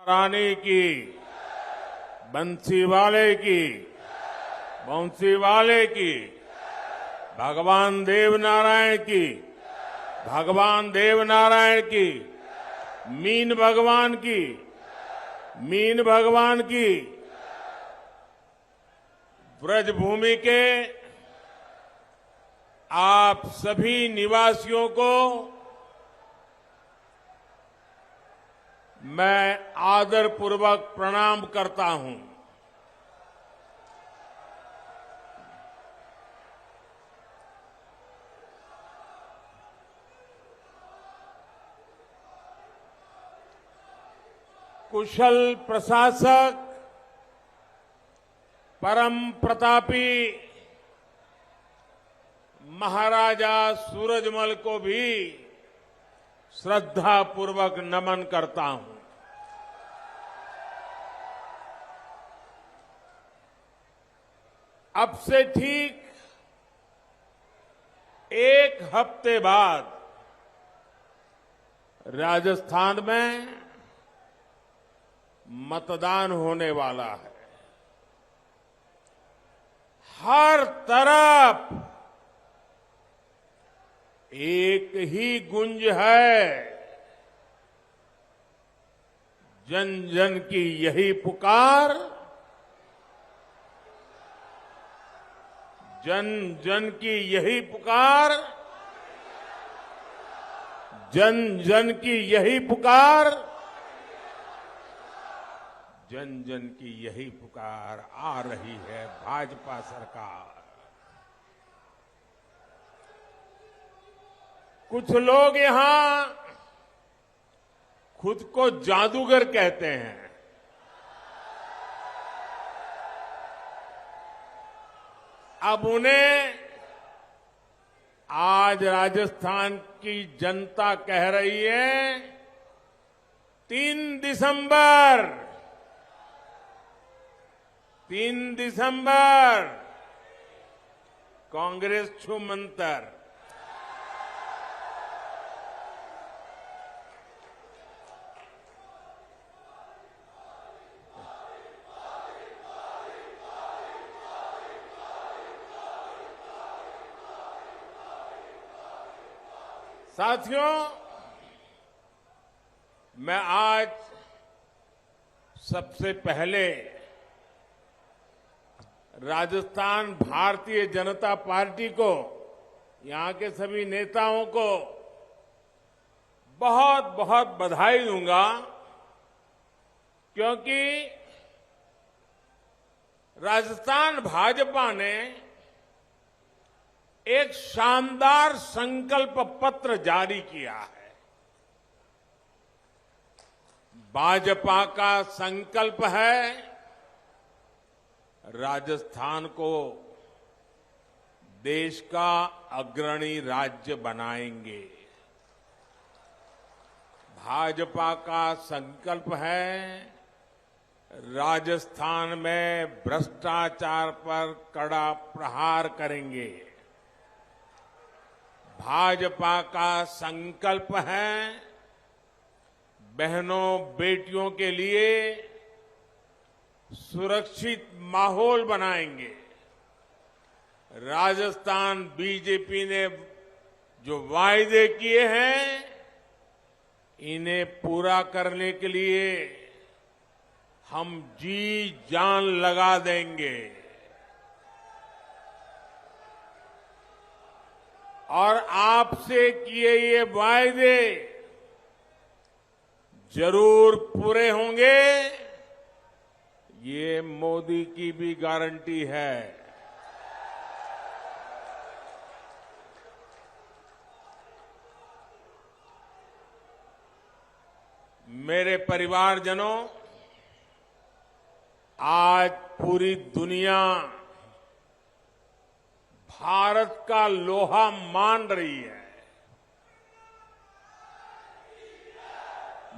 रानी की, बंसी वाले की, भगवान देवनारायण की, मीन भगवान की, ब्रजभूमि के आप सभी निवासियों को मैं आदरपूर्वक प्रणाम करता हूं। कुशल प्रशासक, परम प्रतापी महाराजा सूरजमल को भी श्रद्धापूर्वक नमन करता हूं। अब से ठीक एक हफ्ते बाद राजस्थान में मतदान होने वाला है। हर तरफ एक ही गुंज है, जन जन की यही पुकार, जन जन की यही पुकार, जन जन की यही पुकार, जन जन की यही पुकार। आ रही है भाजपा सरकार। कुछ लोग यहां खुद को जादूगर कहते हैं। अब उन्हें आज राजस्थान की जनता कह रही है 3 दिसंबर कांग्रेस छू मंतर। साथियों, मैं आज सबसे पहले राजस्थान भारतीय जनता पार्टी को, यहां के सभी नेताओं को बहुत बहुत बधाई दूंगा, क्योंकि राजस्थान भाजपा ने एक शानदार संकल्प पत्र जारी किया है। भाजपा का संकल्प है राजस्थान को देश का अग्रणी राज्य बनाएंगे। भाजपा का संकल्प है राजस्थान में भ्रष्टाचार पर कड़ा प्रहार करेंगे। भाजपा का संकल्प है बहनों बेटियों के लिए सुरक्षित माहौल बनाएंगे। राजस्थान बीजेपी ने जो वायदे किए हैं, इन्हें पूरा करने के लिए हम जी जान लगा देंगे। और आपसे किए ये वायदे जरूर पूरे होंगे, ये मोदी की भी गारंटी है। मेरे परिवारजनों, आज पूरी दुनिया भारत का लोहा मान रही है।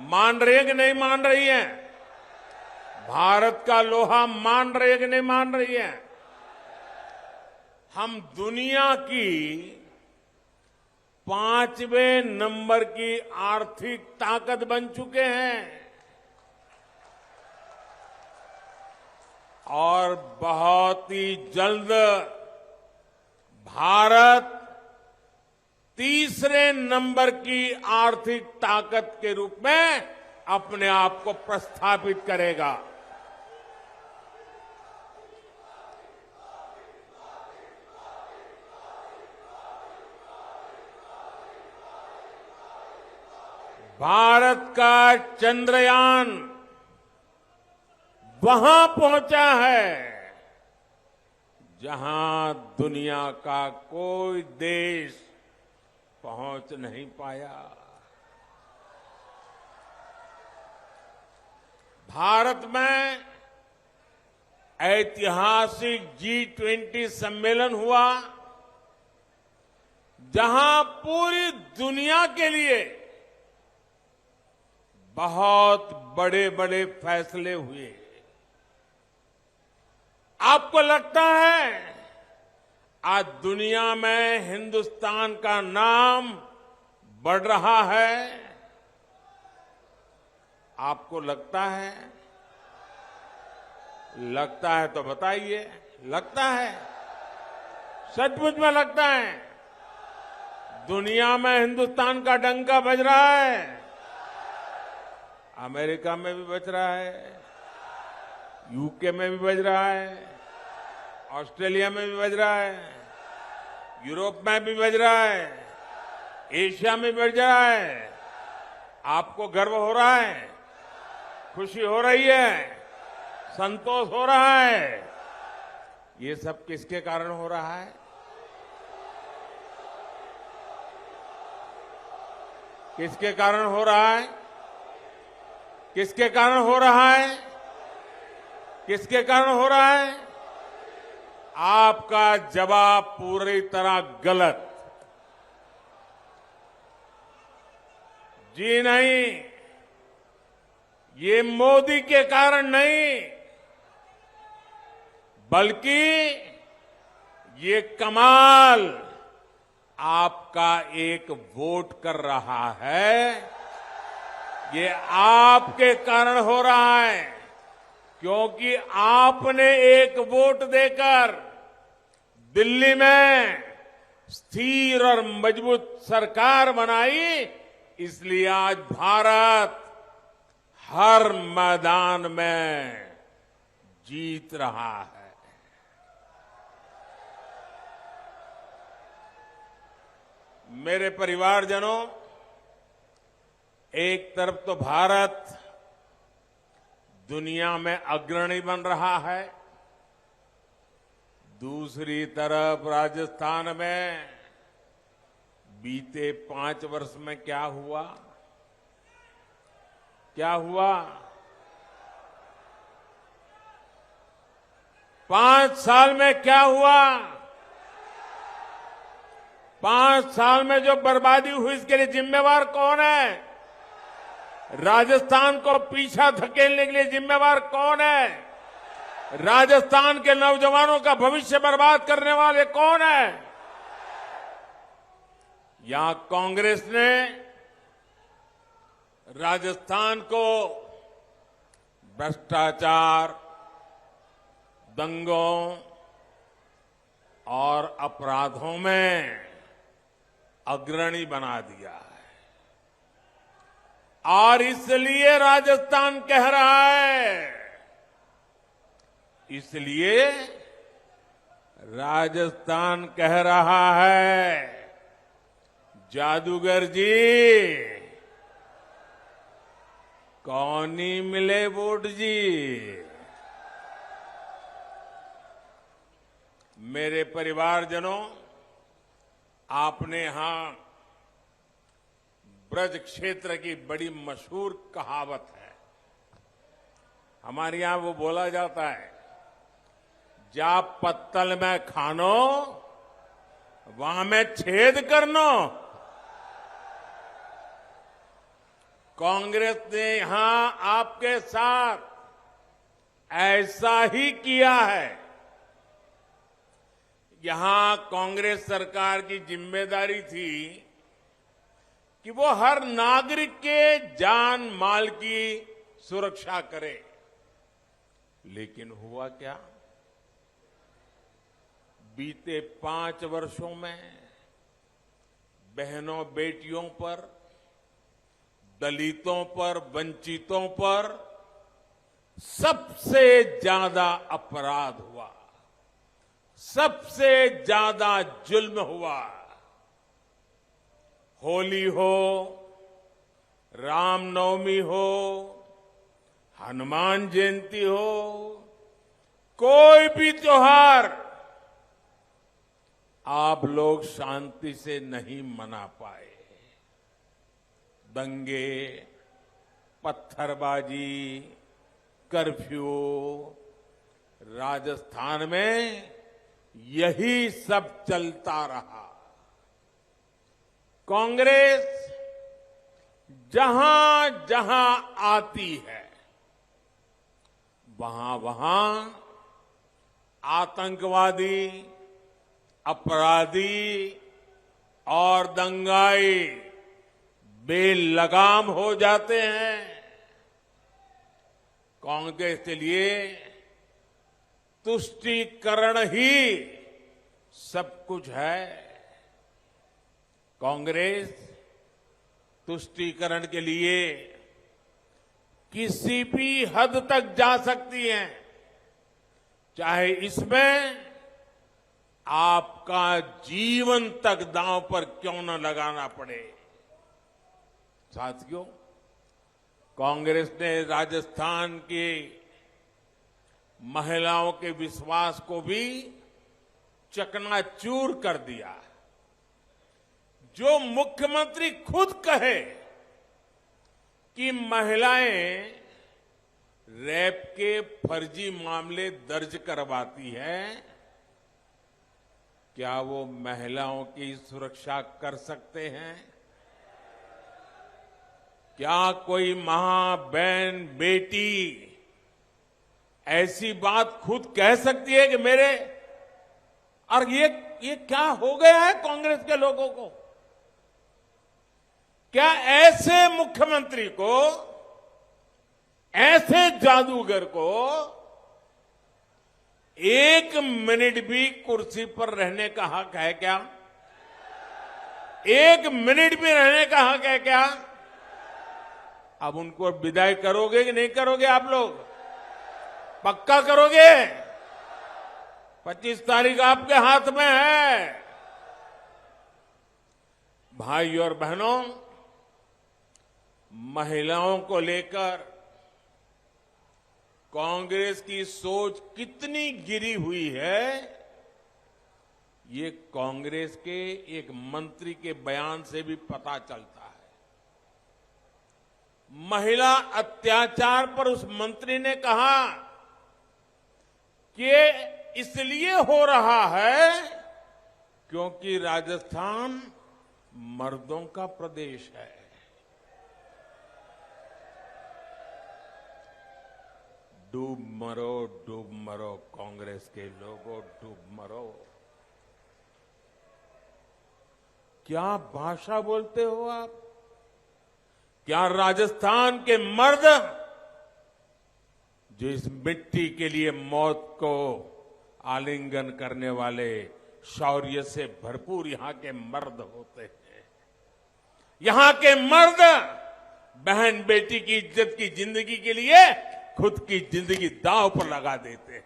मान रही है कि नहीं मान रही है? भारत का लोहा मान रही है कि नहीं मान रही है? हम दुनिया की 5वें नंबर की आर्थिक ताकत बन चुके हैं। और बहुत ही जल्द भारत तीसरे नंबर की आर्थिक ताकत के रूप में अपने आप को प्रस्थापित करेगा। भारत का चंद्रयान वहां पहुंचा है जहां दुनिया का कोई देश पहुंच नहीं पाया। भारत में ऐतिहासिक G20 सम्मेलन हुआ, जहां पूरी दुनिया के लिए बहुत बड़े बड़े फैसले हुए। आपको लगता है आज दुनिया में हिंदुस्तान का नाम बढ़ रहा है? आपको लगता है? लगता है तो बताइए। लगता है? सचमुच में लगता है? दुनिया में हिंदुस्तान का डंका बज रहा है। अमेरिका में भी बज रहा है, यूके में भी बज रहा है, ऑस्ट्रेलिया में भी बज रहा है, यूरोप में भी बज रहा है, एशिया में बज रहा है। आपको गर्व हो रहा है, खुशी हो रही है, संतोष हो रहा है। ये सब किसके कारण हो रहा है? किसके कारण हो रहा है? किसके कारण हो रहा है? किसके कारण हो रहा है? आपका जवाब पूरी तरह गलत। जी नहीं, ये मोदी के कारण नहीं, बल्कि ये कमाल आपका एक वोट कर रहा है। ये आपके कारण हो रहा है, क्योंकि आपने एक वोट देकर दिल्ली में स्थिर और मजबूत सरकार बनाई। इसलिए आज भारत हर मैदान में जीत रहा है। मेरे परिवारजनों, एक तरफ तो भारत दुनिया में अग्रणी बन रहा है, दूसरी तरफ राजस्थान में बीते 5 वर्ष में क्या हुआ? क्या हुआ? 5 साल में क्या हुआ? 5 साल में जो बर्बादी हुई, इसके लिए जिम्मेवार कौन है? राजस्थान को पीछा धकेलने के लिए जिम्मेवार कौन है? राजस्थान के नौजवानों का भविष्य बर्बाद करने वाले कौन है? यहां कांग्रेस ने राजस्थान को भ्रष्टाचार, दंगों और अपराधों में अग्रणी बना दिया है। और इसलिए राजस्थान कह रहा है, इसलिए राजस्थान कह रहा है, जादूगर जी कौन ही मिले वोट जी। मेरे परिवारजनों, आपने यहां ब्रज क्षेत्र की बड़ी मशहूर कहावत है। हमारे यहां वो बोला जाता है, जा पत्तल में खानो वहां में छेद करनो। कांग्रेस ने यहां आपके साथ ऐसा ही किया है। यहां कांग्रेस सरकार की जिम्मेदारी थी कि वो हर नागरिक के जान माल की सुरक्षा करे, लेकिन हुआ क्या? बीते 5 वर्षों में बहनों बेटियों पर, दलितों पर, वंचितों पर सबसे ज्यादा अपराध हुआ, सबसे ज्यादा जुल्म हुआ। होली हो, रामनवमी हो, हनुमान जयंती हो, कोई भी त्योहार आप लोग शांति से नहीं मना पाए। दंगे, पत्थरबाजी, कर्फ्यू, राजस्थान में यही सब चलता रहा। कांग्रेस जहां जहां आती है वहां वहां आतंकवादी, अपराधी और दंगाई बेलगाम हो जाते हैं। कांग्रेस के लिए तुष्टीकरण ही सब कुछ है। कांग्रेस तुष्टीकरण के लिए किसी भी हद तक जा सकती है, चाहे इसमें आपका जीवन तक दांव पर क्यों न लगाना पड़े। साथियों, कांग्रेस ने राजस्थान की महिलाओं के विश्वास को भी चकनाचूर कर दिया। जो मुख्यमंत्री खुद कहे कि महिलाएं रेप के फर्जी मामले दर्ज करवाती हैं, क्या वो महिलाओं की सुरक्षा कर सकते हैं? क्या कोई मां, बहन, बेटी ऐसी बात खुद कह सकती है कि मेरे, और ये क्या हो गया है कांग्रेस के लोगों को? क्या ऐसे मुख्यमंत्री को, ऐसे जादूगर को 1 मिनट भी कुर्सी पर रहने का हक है क्या? 1 मिनट भी रहने का हक है क्या? अब उनको विदाई करोगे कि नहीं करोगे? आप लोग पक्का करोगे? 25 तारीख आपके हाथ में है। भाई और बहनों, महिलाओं को लेकर कांग्रेस की सोच कितनी गिरी हुई है, ये कांग्रेस के एक मंत्री के बयान से भी पता चलता है। महिला अत्याचार पर उस मंत्री ने कहा कि इसलिए हो रहा है क्योंकि राजस्थान मर्दों का प्रदेश है। डूब मरो कांग्रेस के लोगों, डूब मरो। क्या भाषा बोलते हो आप? क्या राजस्थान के मर्द, जो इस मिट्टी के लिए मौत को आलिंगन करने वाले शौर्य से भरपूर यहां के मर्द होते हैं, यहां के मर्द बहन बेटी की इज्जत की जिंदगी के लिए खुद की जिंदगी दांव पर लगा देते हैं।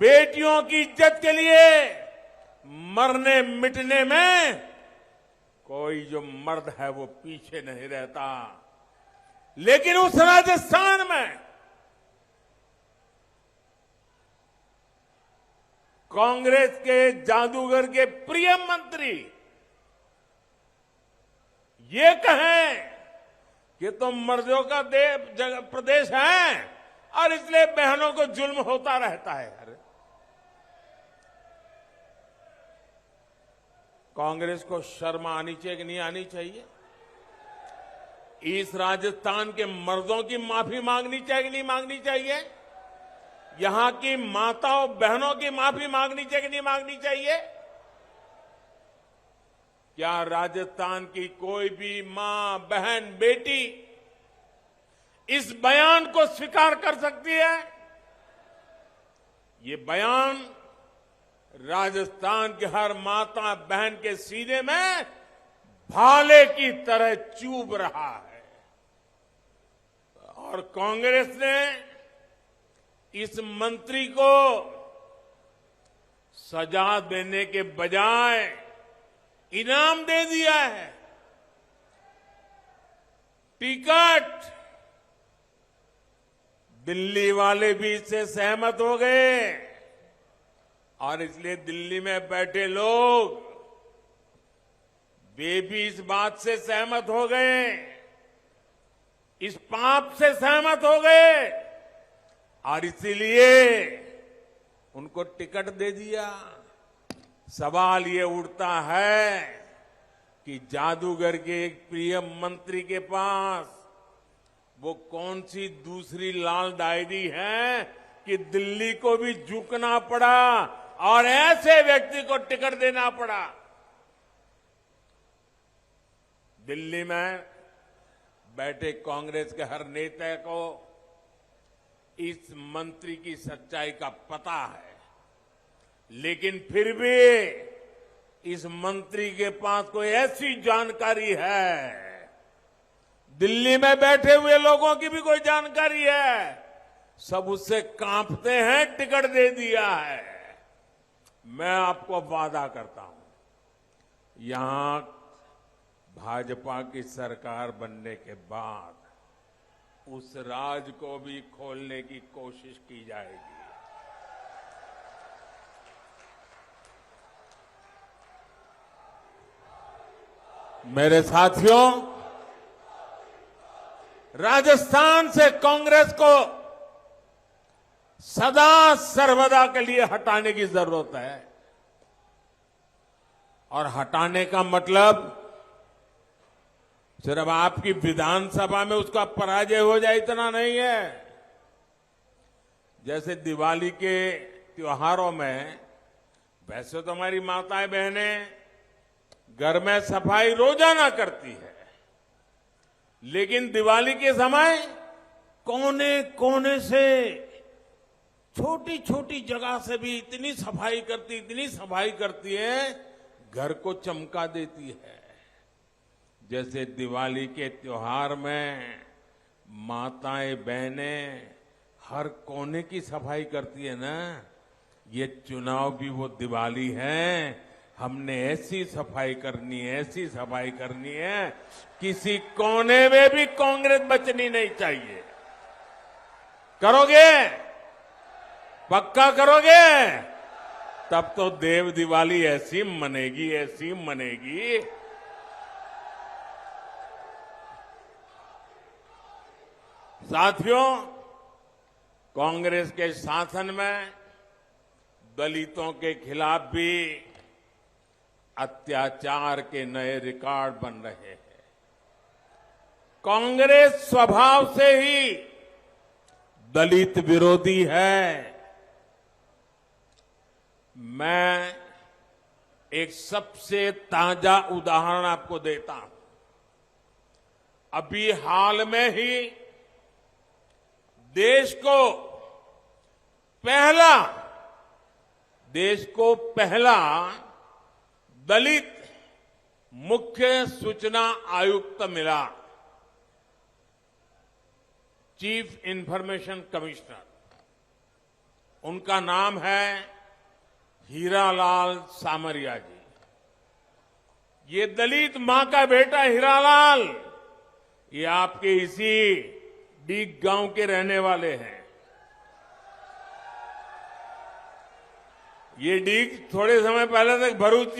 बेटियों की इज्जत के लिए मरने मिटने में कोई जो मर्द है वो पीछे नहीं रहता। लेकिन उस राजस्थान में कांग्रेस के जादूगर के प्रिय मंत्री ये कहें कि तुम मर्दों का प्रदेश है और इसलिए बहनों को जुल्म होता रहता है। अरे कांग्रेस को शर्म आनी चाहिए कि नहीं आनी चाहिए? इस राजस्थान के मर्दों की माफी मांगनी चाहिए कि नहीं मांगनी चाहिए? यहां की माताओं बहनों की माफी मांगनी चाहिए कि नहीं मांगनी चाहिए? क्या राजस्थान की कोई भी मां, बहन, बेटी इस बयान को स्वीकार कर सकती है? ये बयान राजस्थान के हर माता बहन के सीने में भाले की तरह चुभ रहा है और कांग्रेस ने इस मंत्री को सजा देने के बजाय इनाम दे दिया है। टिकट दिल्ली वाले भी इससे सहमत हो गए और इसलिए दिल्ली में बैठे लोग वे भी इस बात से सहमत हो गए, इस पाप से सहमत हो गए और इसीलिए उनको टिकट दे दिया। सवाल ये उठता है कि जादूगर के एक प्रिय मंत्री के पास वो कौन सी दूसरी लाल डायरी है कि दिल्ली को भी झुकना पड़ा और ऐसे व्यक्ति को टिकट देना पड़ा। दिल्ली में बैठे कांग्रेस के हर नेता को इस मंत्री की सच्चाई का पता है, लेकिन फिर भी इस मंत्री के पास कोई ऐसी जानकारी है, दिल्ली में बैठे हुए लोगों की भी कोई जानकारी है, सब उससे कांपते हैं, टिकट दे दिया है। मैं आपको वादा करता हूं, यहां भाजपा की सरकार बनने के बाद उस राज को भी खोलने की कोशिश की जाएगी। मेरे साथियों, राजस्थान से कांग्रेस को सदा सर्वदा के लिए हटाने की जरूरत है और हटाने का मतलब सिर्फ आपकी विधानसभा में उसका पराजय हो जाए इतना नहीं है। जैसे दिवाली के त्योहारों में वैसे तो हमारी माताएं बहनें घर में सफाई रोजाना करती है, लेकिन दिवाली के समय कोने कोने से छोटी छोटी जगह से भी इतनी सफाई करती है, घर को चमका देती है। जैसे दिवाली के त्योहार में माताएं बहनें हर कोने की सफाई करती है ना, ये चुनाव भी वो दिवाली है। हमने ऐसी सफाई करनी है, किसी कोने में भी कांग्रेस बचनी नहीं चाहिए। करोगे? पक्का करोगे? तब तो देव दिवाली ऐसी मनेगी। साथियों, कांग्रेस के शासन में दलितों के खिलाफ भी अत्याचार के नए रिकॉर्ड बन रहे हैं। कांग्रेस स्वभाव से ही दलित विरोधी है। मैं एक सबसे ताजा उदाहरण आपको देता हूं। अभी हाल में ही देश को पहला दलित मुख्य सूचना आयुक्त मिला, चीफ इंफॉर्मेशन कमिश्नर। उनका नाम है हीरालाल सामरिया जी। ये दलित मां का बेटा हीरालाल, ये आपके इसी डीग गांव के रहने वाले हैं। ये डीग थोड़े समय पहले तक भरूच,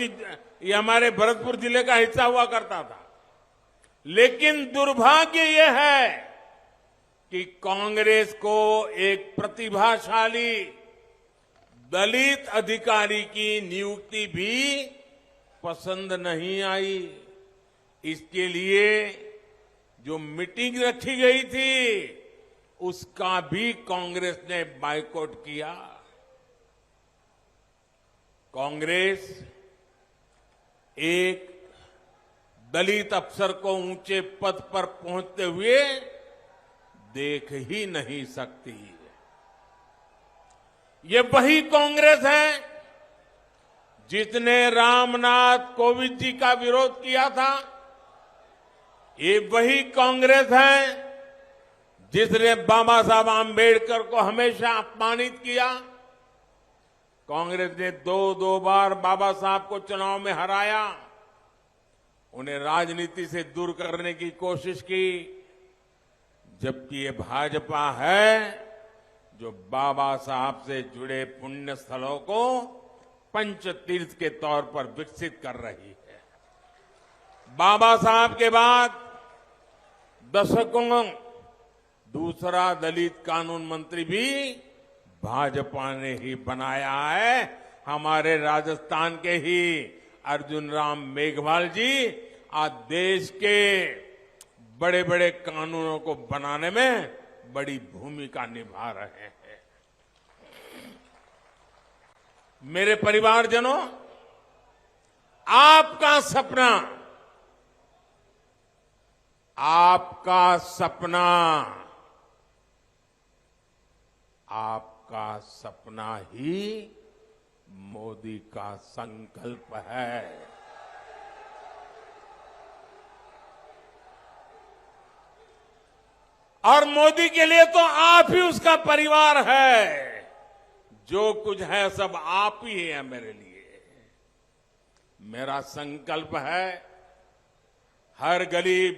ये हमारे भरतपुर जिले का हिस्सा हुआ करता था। लेकिन दुर्भाग्य यह है कि कांग्रेस को एक प्रतिभाशाली दलित अधिकारी की नियुक्ति भी पसंद नहीं आई। इसके लिए जो मीटिंग रखी गई थी उसका भी कांग्रेस ने बायकॉट किया। कांग्रेस एक दलित अफसर को ऊंचे पद पर पहुंचते हुए देख ही नहीं सकती। ये वही कांग्रेस है जिसने रामनाथ कोविंद जी का विरोध किया था। ये वही कांग्रेस है जिसने बाबा साहब आम्बेडकर को हमेशा अपमानित किया। कांग्रेस ने दो बार बाबा साहब को चुनाव में हराया, उन्हें राजनीति से दूर करने की कोशिश की, जबकि ये भाजपा है जो बाबा साहब से जुड़े पुण्य स्थलों को पंच तीर्थ के तौर पर विकसित कर रही है। बाबा साहब के बाद दशकों दूसरा दलित कानून मंत्री भी भाजपा ने ही बनाया है। हमारे राजस्थान के ही अर्जुन राम मेघवाल जी आज देश के बड़े बड़े कानूनों को बनाने में बड़ी भूमिका निभा रहे हैं। मेरे परिवारजनों, आपका सपना ही मोदी का संकल्प है। और मोदी के लिए तो आप ही उसका परिवार है। जो कुछ है सब आप ही है मेरे लिए। मेरा संकल्प है हर गरीब,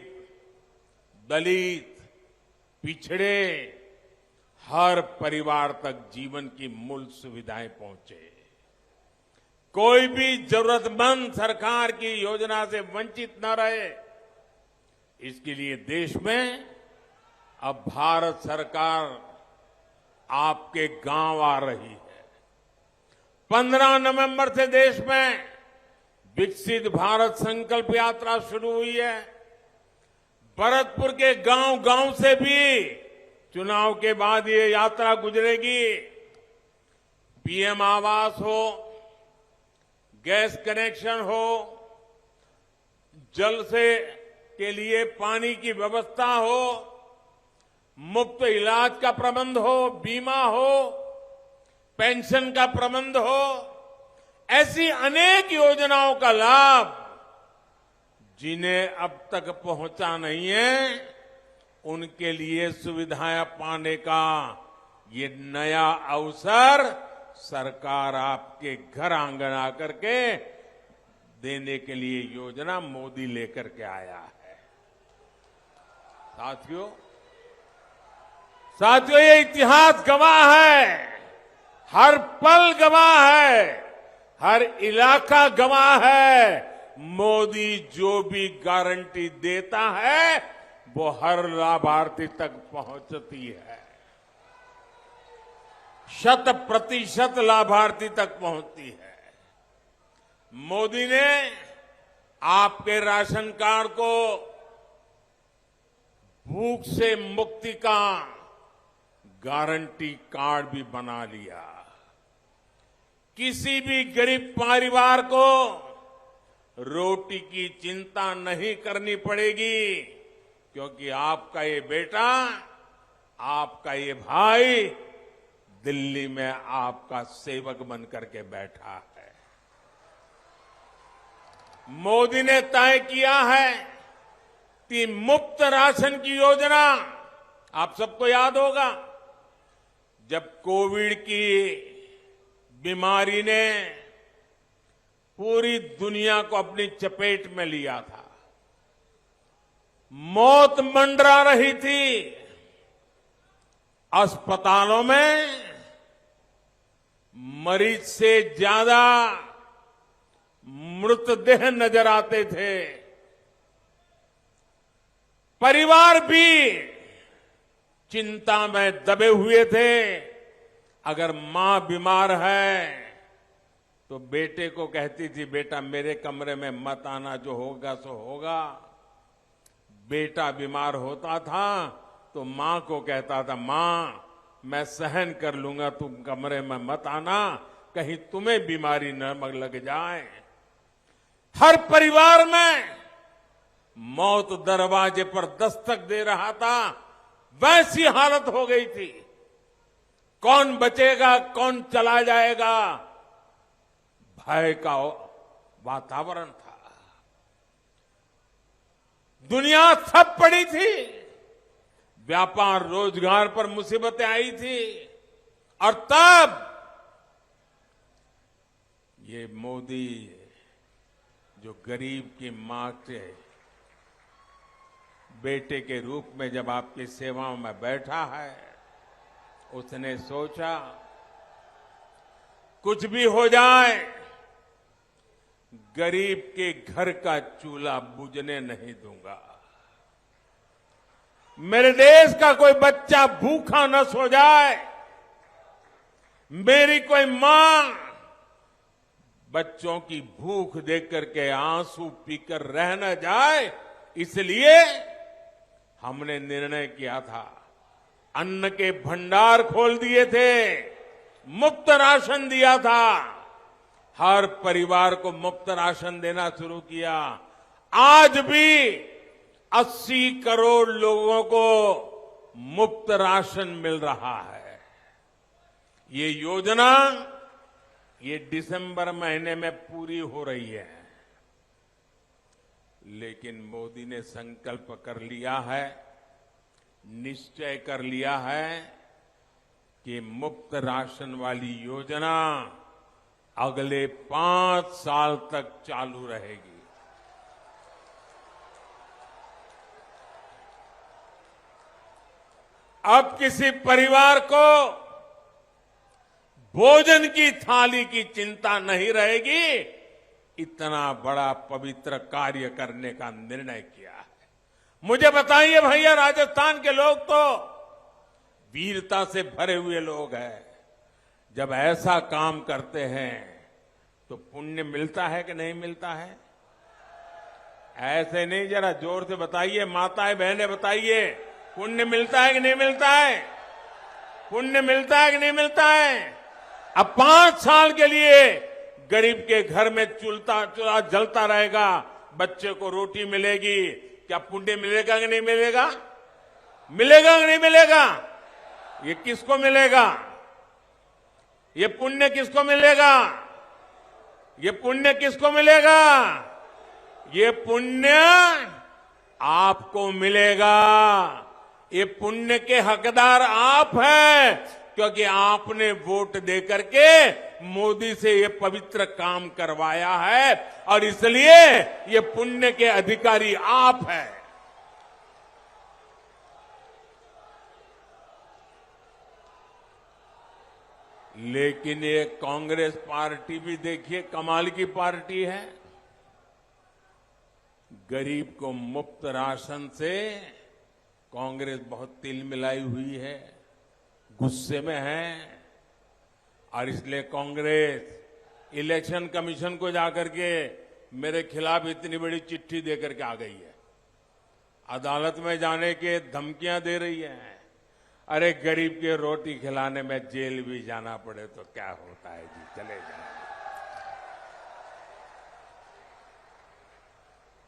दलित, पिछड़े, हर परिवार तक जीवन की मूल सुविधाएं पहुंचे। कोई भी जरूरतमंद सरकार की योजना से वंचित न रहे। इसके लिए देश में अब भारत सरकार आपके गांव आ रही है। 15 नवंबर से देश में विकसित भारत संकल्प यात्रा शुरू हुई है। भरतपुर के गांव से भी चुनाव के बाद ये यात्रा गुजरेगी। पीएम आवास हो, गैस कनेक्शन हो, जल से के लिए पानी की व्यवस्था हो, मुफ्त इलाज का प्रबंध हो, बीमा हो, पेंशन का प्रबंध हो, ऐसी अनेक योजनाओं का लाभ जिन्हें अब तक पहुंचा नहीं है, उनके लिए सुविधाएं पाने का ये नया अवसर सरकार आपके घर आंगन आकर के देने के लिए योजना मोदी लेकर के आया है। साथियों, ये इतिहास गवाह है, हर पल गवाह है, हर इलाका गवाह है। मोदी जो भी गारंटी देता है वो हर लाभार्थी तक पहुंचती है, 100% लाभार्थी तक पहुंचती है। मोदी ने आपके राशन कार्ड को भूख से मुक्ति का गारंटी कार्ड भी बना लिया। किसी भी गरीब परिवार को रोटी की चिंता नहीं करनी पड़ेगी, क्योंकि आपका ये बेटा, आपका ये भाई दिल्ली में आपका सेवक बन करके बैठा है। मोदी ने तय किया है कि मुफ्त राशन की योजना, आप सबको याद होगा जब कोविड की बीमारी ने पूरी दुनिया को अपनी चपेट में लिया था, मौत मंडरा रही थी, अस्पतालों में मरीज से ज्यादा मृतदेह नजर आते थे। परिवार भी चिंता में दबे हुए थे। अगर मां बीमार है तो बेटे को कहती थी, बेटा मेरे कमरे में मत आना, जो होगा सो होगा। बेटा बीमार होता था तो मां को कहता था, मां मैं सहन कर लूंगा, तुम कमरे में मत आना, कहीं तुम्हें बीमारी न लग जाए। हर परिवार में मौत दरवाजे पर दस्तक दे रहा था, वैसी हालत हो गई थी। कौन बचेगा, कौन चला जाएगा, भय का वातावरण था। दुनिया थप पड़ी थी, व्यापार रोजगार पर मुसीबतें आई थी, और तब ये मोदी जो गरीब की मां के बेटे के रूप में जब आपकी सेवाओं में बैठा है, उसने सोचा कुछ भी हो जाए, गरीब के घर का चूल्हा बुझने नहीं दूंगा, मेरे देश का कोई बच्चा भूखा न सो जाए, मेरी कोई मां बच्चों की भूख देख करके आंसू पीकर रह न जाए, इसलिए हमने निर्णय किया था, अन्न के भंडार खोल दिए थे, मुफ्त राशन दिया था, हर परिवार को मुफ्त राशन देना शुरू किया। आज भी 80 करोड़ लोगों को मुफ्त राशन मिल रहा है। ये योजना ये दिसंबर महीने में पूरी हो रही है, लेकिन मोदी ने संकल्प कर लिया है, निश्चय कर लिया है कि मुफ्त राशन वाली योजना अगले 5 साल तक चालू रहेगी। अब किसी परिवार को भोजन की थाली की चिंता नहीं रहेगी, इतना बड़ा पवित्र कार्य करने का निर्णय किया है। मुझे बताइए भैया, राजस्थान के लोग तो वीरता से भरे हुए लोग हैं, जब ऐसा काम करते हैं तो पुण्य मिलता है कि नहीं मिलता है? ऐसे नहीं, जरा जोर से बताइए, माताएं बहनें बताइए, पुण्य मिलता है कि नहीं मिलता है? पुण्य मिलता है कि नहीं मिलता है? अब 5 साल के लिए गरीब के घर में चूल्हा जलता रहेगा, बच्चे को रोटी मिलेगी, क्या पुण्य मिलेगा कि नहीं मिलेगा? मिलेगा कि नहीं मिलेगा? ये किसको मिलेगा? ये पुण्य किसको मिलेगा? ये पुण्य किसको मिलेगा? ये पुण्य आपको मिलेगा। ये पुण्य के हकदार आप हैं, क्योंकि आपने वोट देकर के मोदी से ये पवित्र काम करवाया है, और इसलिए ये पुण्य के अधिकारी आप हैं। लेकिन ये कांग्रेस पार्टी भी देखिए कमाल की पार्टी है। गरीब को मुफ्त राशन से कांग्रेस बहुत तिल मिलाई हुई है, गुस्से में है, और इसलिए कांग्रेस इलेक्शन कमीशन को जाकर के मेरे खिलाफ इतनी बड़ी चिट्ठी देकर के आ गई है, अदालत में जाने के धमकियां दे रही है। अरे गरीब के रोटी खिलाने में जेल भी जाना पड़े तो क्या होता है जी, चले जाए।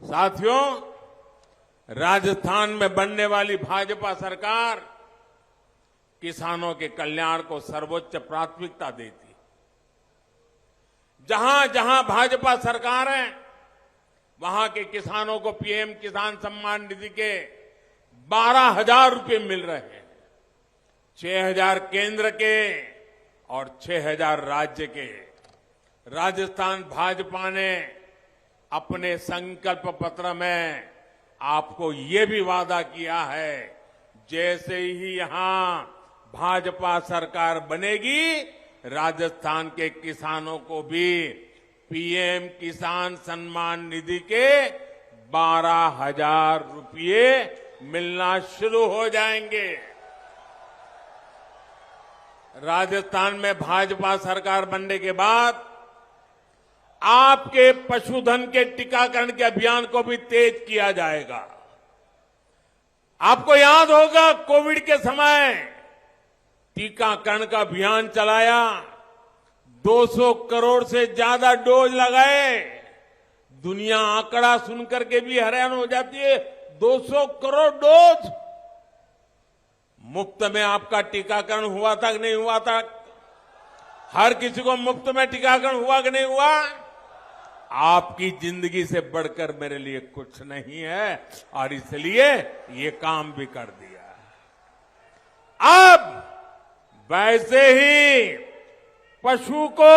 साथियों, राजस्थान में बनने वाली भाजपा सरकार किसानों के कल्याण को सर्वोच्च प्राथमिकता देती। जहां जहां भाजपा सरकार है, वहां के किसानों को पीएम किसान सम्मान निधि के 12,000 रुपए मिल रहे हैं। 6,000 केंद्र के और 6,000 राज्य के। राजस्थान भाजपा ने अपने संकल्प पत्र में आपको ये भी वादा किया है, जैसे ही यहां भाजपा सरकार बनेगी, राजस्थान के किसानों को भी पीएम किसान सम्मान निधि के 12,000 रुपये मिलना शुरू हो जाएंगे। राजस्थान में भाजपा सरकार बनने के बाद आपके पशुधन के टीकाकरण के अभियान को भी तेज किया जाएगा। आपको याद होगा, कोविड के समय टीकाकरण का अभियान चलाया, 200 करोड़ से ज्यादा डोज लगाए। दुनिया आंकड़ा सुनकर के भी हैरान हो जाती है, 200 करोड़ डोज। मुफ्त में आपका टीकाकरण हुआ था कि नहीं हुआ था? हर किसी को मुफ्त में टीकाकरण हुआ कि नहीं हुआ? आपकी जिंदगी से बढ़कर मेरे लिए कुछ नहीं है और इसलिए ये काम भी कर दिया। अब वैसे ही पशु को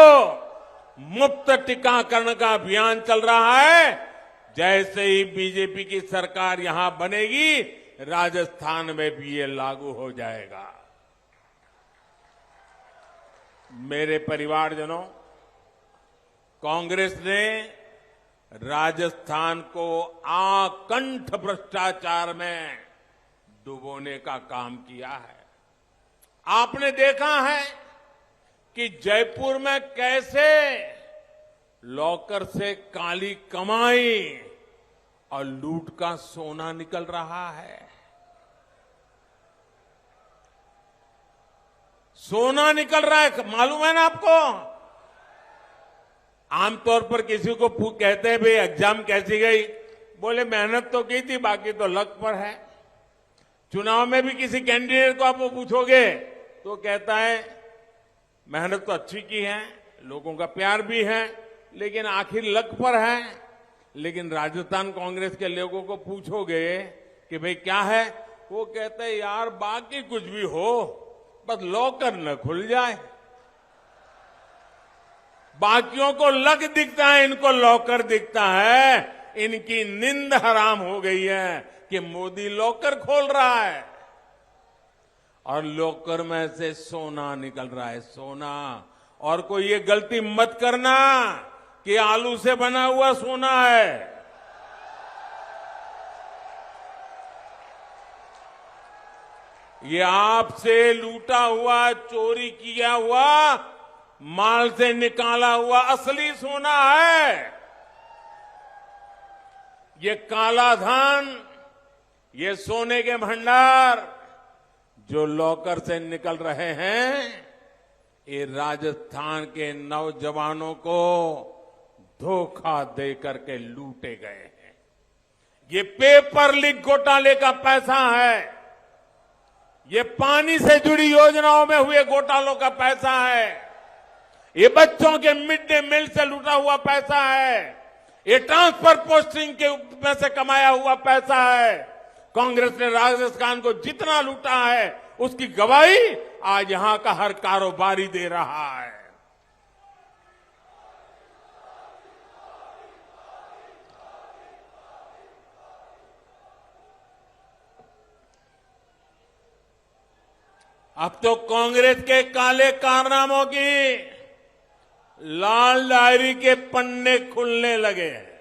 मुफ्त टीकाकरण का अभियान चल रहा है। जैसे ही बीजेपी की सरकार यहां बनेगी, राजस्थान में भी ये लागू हो जाएगा। मेरे परिवारजनों, कांग्रेस ने राजस्थान को आकंठ भ्रष्टाचार में डुबोने का काम किया है। आपने देखा है कि जयपुर में कैसे लॉकर से काली कमाई और लूट का सोना निकल रहा है। सोना निकल रहा है, मालूम है ना आपको? आमतौर पर किसी को कहते हैं भाई एग्जाम कैसी गई, बोले मेहनत तो की थी, बाकी तो लक पर है। चुनाव में भी किसी कैंडिडेट को आप पूछोगे तो कहता है मेहनत तो अच्छी की है, लोगों का प्यार भी है, लेकिन आखिर लक पर है। लेकिन राजस्थान कांग्रेस के लोगों को पूछोगे कि भाई क्या है, वो कहते हैं यार बाकी कुछ भी हो, बस लॉकर न खुल जाए। बाकियों को लक दिखता है, इनको लॉकर दिखता है। इनकी नींद हराम हो गई है कि मोदी लॉकर खोल रहा है और लॉकर में से सोना निकल रहा है, सोना। और कोई ये गलती मत करना कि आलू से बना हुआ सोना है। ये आपसे लूटा हुआ, चोरी किया हुआ, माल से निकाला हुआ असली सोना है। ये काला धन, ये सोने के भंडार जो लॉकर से निकल रहे हैं, ये राजस्थान के नौजवानों को धोखा देकर के लूटे गए हैं। ये पेपर लीक घोटाले का पैसा है, ये पानी से जुड़ी योजनाओं में हुए घोटालों का पैसा है, ये बच्चों के मिड डे मील से लूटा हुआ पैसा है, ये ट्रांसफर पोस्टिंग के में से कमाया हुआ पैसा है। कांग्रेस ने राजस्थान को जितना लूटा है उसकी गवाही आज यहां का हर कारोबारी दे रहा है। अब तो कांग्रेस के काले कारनामों की लाल डायरी के पन्ने खुलने लगे हैं।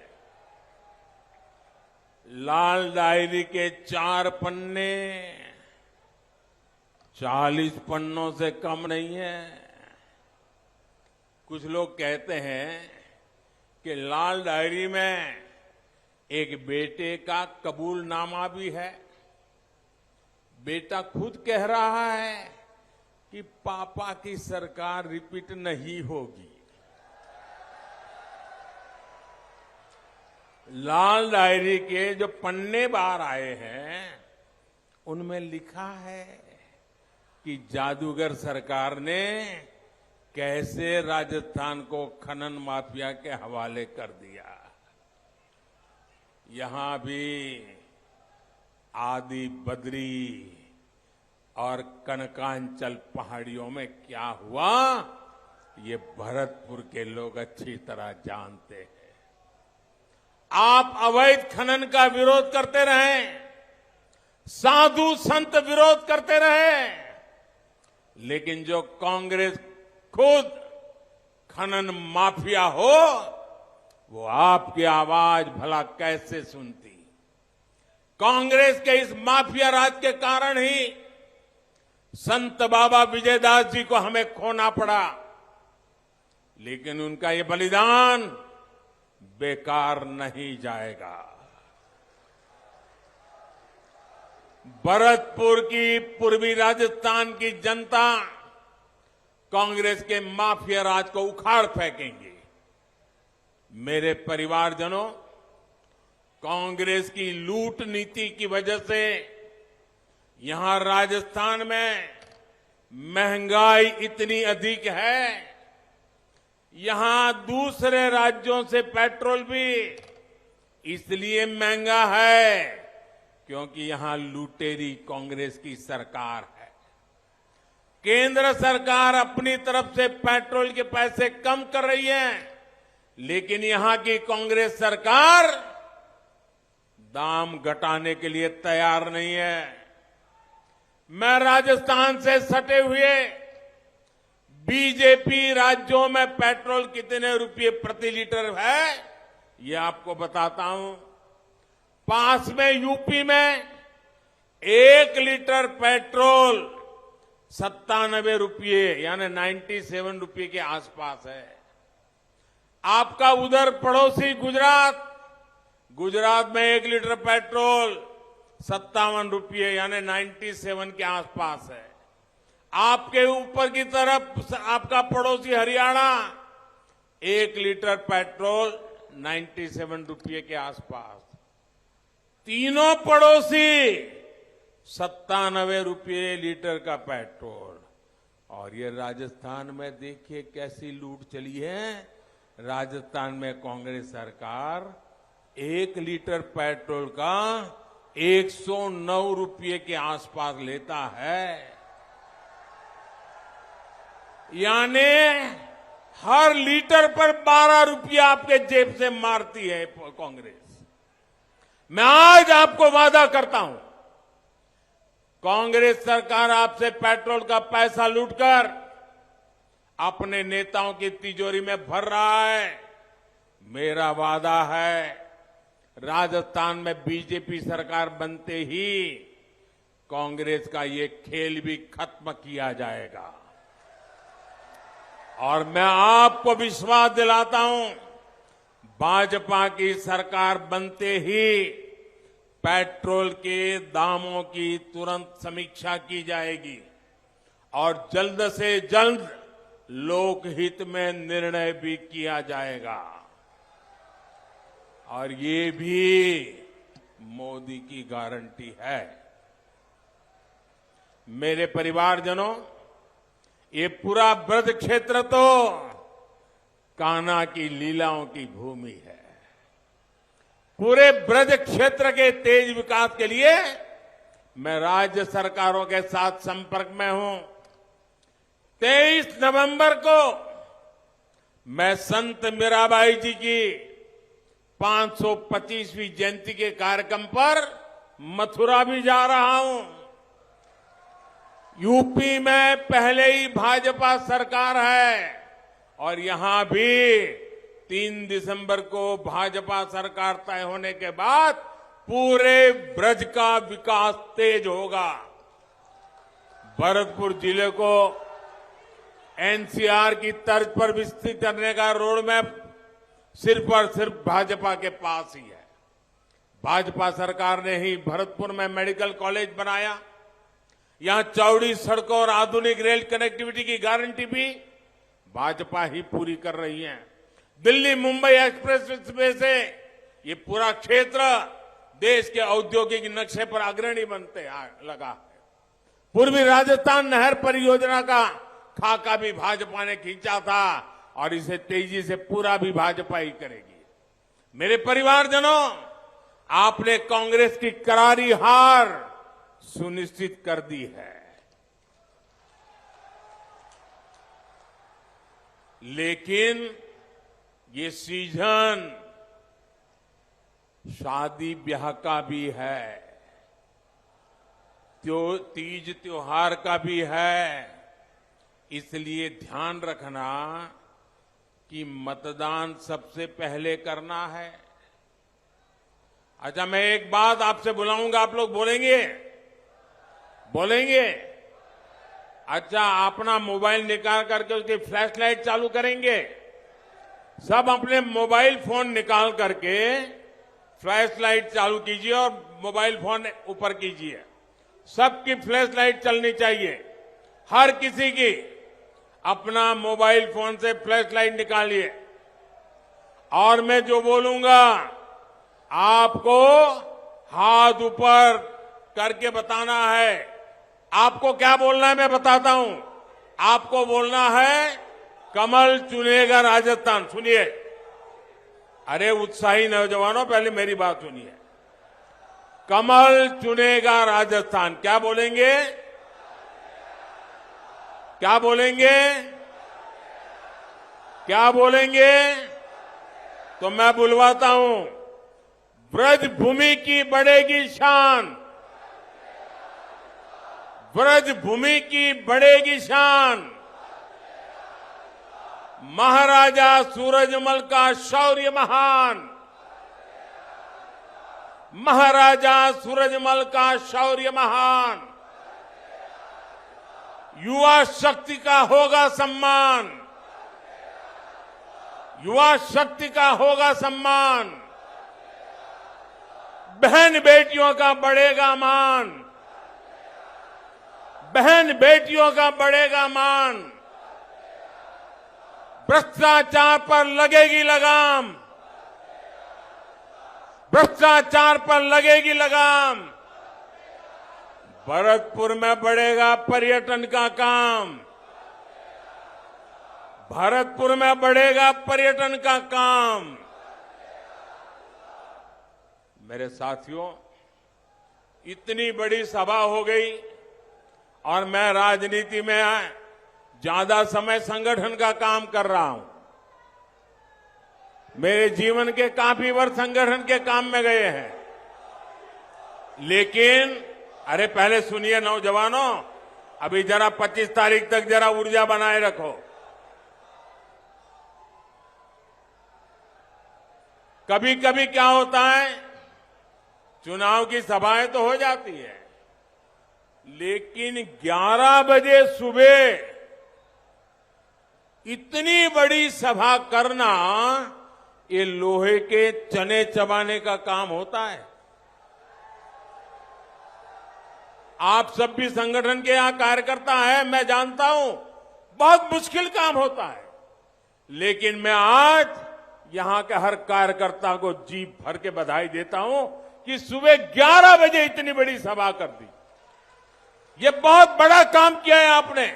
लाल डायरी के 4 पन्ने 40 पन्नों से कम नहीं है। कुछ लोग कहते हैं कि लाल डायरी में एक बेटे का कबूलनामा भी है। बेटा खुद कह रहा है कि पापा की सरकार रिपीट नहीं होगी। लाल डायरी के जो पन्ने बाहर आए हैं उनमें लिखा है कि जादूगर सरकार ने कैसे राजस्थान को खनन माफिया के हवाले कर दिया। यहां भी आदि बद्री और कनकांचल पहाड़ियों में क्या हुआ, ये भरतपुर के लोग अच्छी तरह जानते हैं। आप अवैध खनन का विरोध करते रहे, साधु संत विरोध करते रहे, लेकिन जो कांग्रेस खुद खनन माफिया हो, वो आपकी आवाज भला कैसे सुनती। कांग्रेस के इस माफिया राज के कारण ही संत बाबा विजयदास जी को हमें खोना पड़ा, लेकिन उनका ये बलिदान बेकार नहीं जाएगा। भरतपुर की पूर्वी राजस्थान की जनता कांग्रेस के माफिया राज को उखाड़ फेंकेंगे। मेरे परिवारजनों, कांग्रेस की लूट नीति की वजह से यहां राजस्थान में महंगाई इतनी अधिक है, यहां दूसरे राज्यों से पेट्रोल भी इसलिए महंगा है क्योंकि यहां लुटेरी कांग्रेस की सरकार है। केंद्र सरकार अपनी तरफ से पेट्रोल के पैसे कम कर रही है, लेकिन यहां की कांग्रेस सरकार दाम घटाने के लिए तैयार नहीं है। मैं राजस्थान से सटे हुए बीजेपी राज्यों में पेट्रोल कितने रुपये प्रति लीटर है, ये आपको बताता हूं। पास में यूपी में 1 लीटर पेट्रोल 97 रुपये यानी 97 रुपये के आसपास है। आपका उधर पड़ोसी गुजरात में 1 लीटर पेट्रोल 57 रुपये यानी 97 के आसपास है। आपके ऊपर की तरफ आपका पड़ोसी हरियाणा 1 लीटर पेट्रोल 97 रुपये के आसपास। तीनों पड़ोसी 97 रुपये लीटर का पेट्रोल। और ये राजस्थान में देखिए कैसी लूट चली है। राजस्थान में कांग्रेस सरकार 1 लीटर पेट्रोल का 109 रुपये के आसपास लेता है, यानी हर लीटर पर 12 रुपया आपके जेब से मारती है कांग्रेस। मैं आज आपको वादा करता हूं, कांग्रेस सरकार आपसे पेट्रोल का पैसा लूटकर अपने नेताओं की तिजोरी में भर रहा है। मेरा वादा है, राजस्थान में बीजेपी सरकार बनते ही कांग्रेस का ये खेल भी खत्म किया जाएगा। और मैं आपको विश्वास दिलाता हूं, भाजपा की सरकार बनते ही पेट्रोल के दामों की तुरंत समीक्षा की जाएगी और जल्द से जल्द लोकहित में निर्णय भी किया जाएगा। और ये भी मोदी की गारंटी है। मेरे परिवारजनों, ये पूरा ब्रज क्षेत्र तो कान्हा की लीलाओं की भूमि है। पूरे ब्रज क्षेत्र के तेज विकास के लिए मैं राज्य सरकारों के साथ संपर्क में हूं। 23 नवंबर को मैं संत मीराबाई जी की 525वीं जयंती के कार्यक्रम पर मथुरा भी जा रहा हूं। यूपी में पहले ही भाजपा सरकार है और यहां भी 3 दिसंबर को भाजपा सरकार तय होने के बाद पूरे ब्रज का विकास तेज होगा। भरतपुर जिले को एनसीआर की तर्ज पर विकसित करने का रोड मैप सिर्फ और सिर्फ भाजपा के पास ही है। भाजपा सरकार ने ही भरतपुर में मेडिकल कॉलेज बनाया। यहां चौड़ी सड़कों और आधुनिक रेल कनेक्टिविटी की गारंटी भी भाजपा ही पूरी कर रही है। दिल्ली मुंबई एक्सप्रेस वे से ये पूरा क्षेत्र देश के औद्योगिक नक्शे पर अग्रणी बनते लगा है। पूर्वी राजस्थान नहर परियोजना का खाका भी भाजपा ने खींचा था और इसे तेजी से पूरा भी भाजपा ही करेगी। मेरे परिवारजनों, आपने कांग्रेस की करारी हार सुनिश्चित कर दी है, लेकिन ये सीजन शादी ब्याह का भी है, तीज त्योहार का भी है। इसलिए ध्यान रखना कि मतदान सबसे पहले करना है। अच्छा, मैं एक बात आपसे बुलाऊंगा, आप लोग बोलेंगे? अच्छा, अपना मोबाइल निकाल करके उसकी फ्लैश लाइट चालू करेंगे। सब अपने मोबाइल फोन निकाल करके फ्लैश लाइट चालू कीजिए और मोबाइल फोन ऊपर कीजिए। सबकी फ्लैश लाइट चलनी चाहिए। हर किसी की अपना मोबाइल फोन से फ्लैश लाइट निकालिए और मैं जो बोलूंगा आपको हाथ ऊपर करके बताना है। आपको क्या बोलना है मैं बताता हूं। आपको बोलना है कमल चुनेगा राजस्थान। सुनिए, अरे उत्साही नौजवानों, पहले मेरी बात सुनिए। कमल चुनेगा राजस्थान, क्या बोलेंगे? क्या बोलेंगे? क्या बोलेंगे? तो मैं बुलवाता हूं। ब्रज भूमि की बढ़ेगी शान, ब्रज भूमि की बढ़ेगी शान, महाराजा सूरजमल का शौर्य महान, महाराजा सूरजमल का शौर्य महान, युवा शक्ति का होगा सम्मान, युवा शक्ति का होगा सम्मान, बहन बेटियों का बढ़ेगा मान, बहन बेटियों का बढ़ेगा मान, भ्रष्टाचार पर लगेगी लगाम, भ्रष्टाचार पर लगेगी लगाम, भरतपुर में बढ़ेगा पर्यटन का काम, भरतपुर में बढ़ेगा पर्यटन का काम। मेरे साथियों, इतनी बड़ी सभा हो गई और मैं राजनीति में ज्यादा समय संगठन का काम कर रहा हूं। मेरे जीवन के काफी वर्ष संगठन के काम में गए हैं, लेकिन अरे पहले सुनिए नौजवानों, अभी जरा 25 तारीख तक जरा ऊर्जा बनाए रखो। कभी कभी क्या होता है, चुनाव की सभाएं तो हो जाती है, लेकिन 11 बजे सुबह इतनी बड़ी सभा करना ये लोहे के चने चबाने का काम होता है। आप सब भी संगठन के यहां कार्यकर्ता हैं, मैं जानता हूं, बहुत मुश्किल काम होता है, लेकिन मैं आज यहां के हर कार्यकर्ता को जी भर के बधाई देता हूं कि सुबह 11 बजे इतनी बड़ी सभा कर दी। ये बहुत बड़ा काम किया है आपने।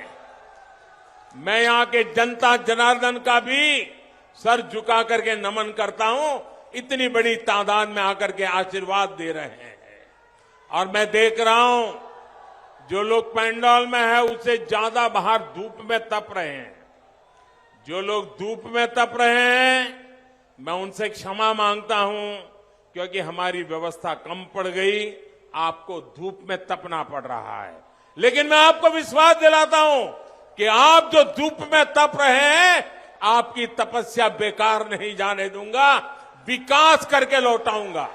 मैं यहां के जनता जनार्दन का भी सर झुका करके नमन करता हूं, इतनी बड़ी तादाद में आकर के आशीर्वाद दे रहे हैं। और मैं देख रहा हूं जो लोग पंडाल में है उससे ज्यादा बाहर धूप में तप रहे हैं। जो लोग धूप में तप रहे हैं, मैं उनसे क्षमा मांगता हूं, क्योंकि हमारी व्यवस्था कम पड़ गई, आपको धूप में तपना पड़ रहा है। लेकिन मैं आपको विश्वास दिलाता हूं कि आप जो धूप में तप रहे हैं, आपकी तपस्या बेकार नहीं जाने दूंगा, विकास करके लौटाऊंगा।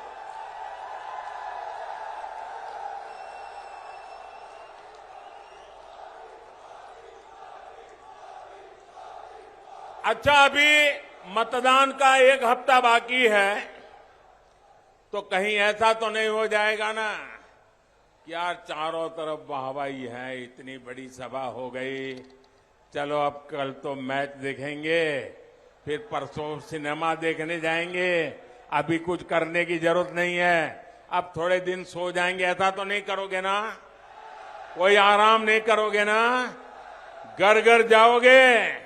अच्छा, अभी मतदान का 1 हफ्ता बाकी है, तो कहीं ऐसा तो नहीं हो जाएगा ना कि यार चारों तरफ वाहवाही है, इतनी बड़ी सभा हो गई, चलो अब कल तो मैच देखेंगे, फिर परसों सिनेमा देखने जाएंगे, अभी कुछ करने की जरूरत नहीं है, अब थोड़े दिन सो जाएंगे, ऐसा तो नहीं करोगे ना? कोई आराम नहीं करोगे ना? घर घर जाओगे,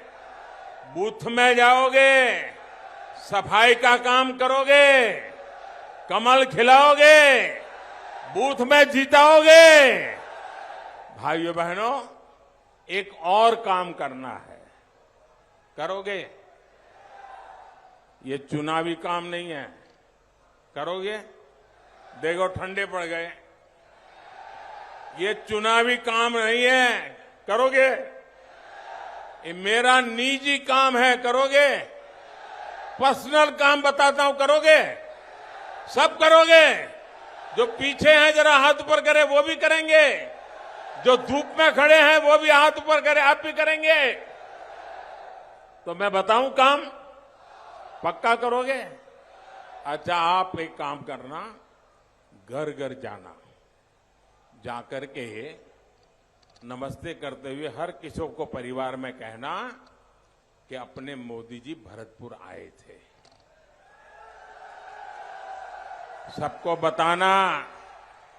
बूथ में जाओगे, सफाई का काम करोगे, कमल खिलाओगे, बूथ में जीताओगे। भाइयों बहनों, एक और काम करना है, करोगे? ये चुनावी काम नहीं है, करोगे? देखो ठंडे पड़ गए, ये चुनावी काम नहीं है, करोगे? ये मेरा निजी काम है, करोगे? पर्सनल काम बताता हूं, करोगे? सब करोगे? जो पीछे हैं जरा हाथ ऊपर करे, वो भी करेंगे। जो धूप में खड़े हैं वो भी हाथ ऊपर करे, आप भी करेंगे। तो मैं बताऊं काम पक्का करोगे? अच्छा, आप एक काम करना, घर घर जाना, जाकर के नमस्ते करते हुए हर किसी को परिवार में कहना कि अपने मोदी जी भरतपुर आए थे। सबको बताना,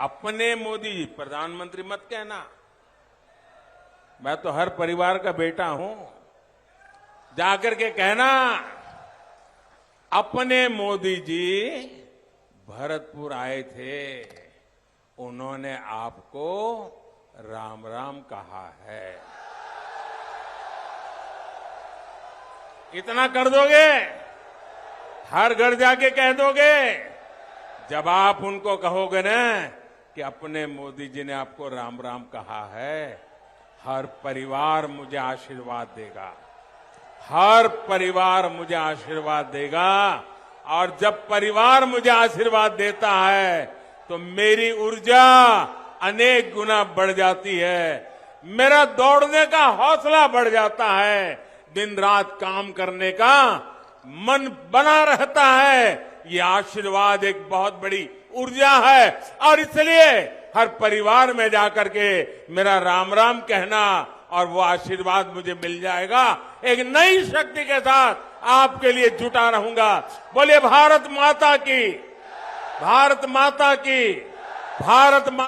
अपने मोदी जी, प्रधानमंत्री मत कहना, मैं तो हर परिवार का बेटा हूं। जाकर के कहना, अपने मोदी जी भरतपुर आए थे, उन्होंने आपको राम राम कहा है। इतना कर दोगे? हर घर जाके कह दोगे? जब आप उनको कहोगे ना कि अपने मोदी जी ने आपको राम राम कहा है, हर परिवार मुझे आशीर्वाद देगा, हर परिवार मुझे आशीर्वाद देगा। और जब परिवार मुझे आशीर्वाद देता है तो मेरी ऊर्जा अनेक गुना बढ़ जाती है, मेरा दौड़ने का हौसला बढ़ जाता है, दिन रात काम करने का मन बना रहता है। ये आशीर्वाद एक बहुत बड़ी ऊर्जा है और इसलिए हर परिवार में जाकर के मेरा राम राम कहना और वो आशीर्वाद मुझे मिल जाएगा। एक नई शक्ति के साथ आपके लिए जुटा रहूंगा। बोलिए भारत माता की, भारत माता की, भारत माता।